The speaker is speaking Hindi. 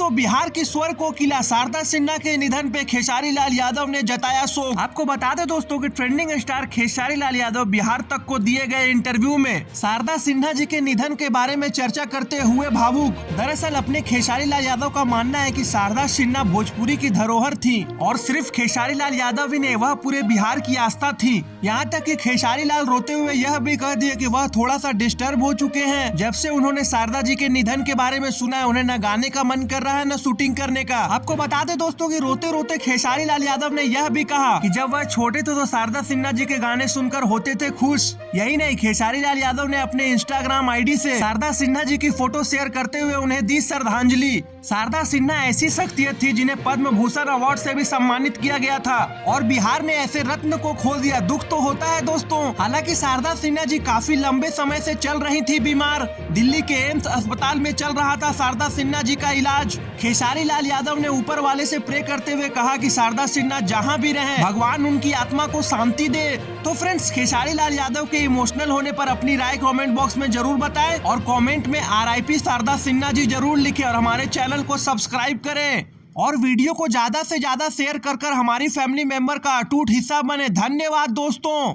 दोस्तों, बिहार की स्वर कोकिला शारदा सिन्हा के निधन पे खेसारी लाल यादव ने जताया शोक। आपको बता दें दोस्तों कि ट्रेंडिंग स्टार खेसारी लाल यादव बिहार तक को दिए गए इंटरव्यू में शारदा सिन्हा जी के निधन के बारे में चर्चा करते हुए भावुक। दरअसल अपने खेसारी लाल यादव का मानना है कि शारदा सिन्हा भोजपुरी की धरोहर थी और सिर्फ खेसारी लाल यादव ही नहीं, वह पूरे बिहार की आस्था थी। यहाँ तक कि खेसारी लाल रोते हुए यह भी कह दिए कि वह थोड़ा सा डिस्टर्ब हो चुके हैं जब से उन्होंने शारदा जी के निधन के बारे में सुना है। उन्हें न गाने का मन कर रहा है न शूटिंग करने का। आपको बता दें दोस्तों कि रोते रोते खेसारी लाल यादव ने यह भी कहा कि जब वह छोटे थे तो शारदा सिन्हा जी के गाने सुनकर होते थे खुश। यही नहीं, खेसारी लाल यादव ने अपने इंस्टाग्राम आईडी से शारदा सिन्हा जी की फोटो शेयर करते हुए उन्हें दी श्रद्धांजलि। शारदा सिन्हा ऐसी शख्सियत थी जिन्हें पद्म भूषण अवार्ड से भी सम्मानित किया गया था और बिहार ने ऐसे रत्न को खो दिया। दुख तो होता है दोस्तों। हालांकि शारदा सिन्हा जी काफी लंबे समय से चल रही थी बीमार। दिल्ली के एम्स अस्पताल में चल रहा था शारदा सिन्हा जी का इलाज। खेसारी लाल यादव ने ऊपर वाले से प्रे करते हुए कहा कि शारदा सिन्हा जहां भी रहे भगवान उनकी आत्मा को शांति दे। तो फ्रेंड्स, खेसारी लाल यादव के इमोशनल होने पर अपनी राय कमेंट बॉक्स में जरूर बताएं और कमेंट में RIP शारदा सिन्हा जी जरूर लिखें और हमारे चैनल को सब्सक्राइब करें और वीडियो को ज्यादा से ज्यादा शेयर कर हमारी फैमिली मेंबर का अटूट हिस्सा बने। धन्यवाद दोस्तों।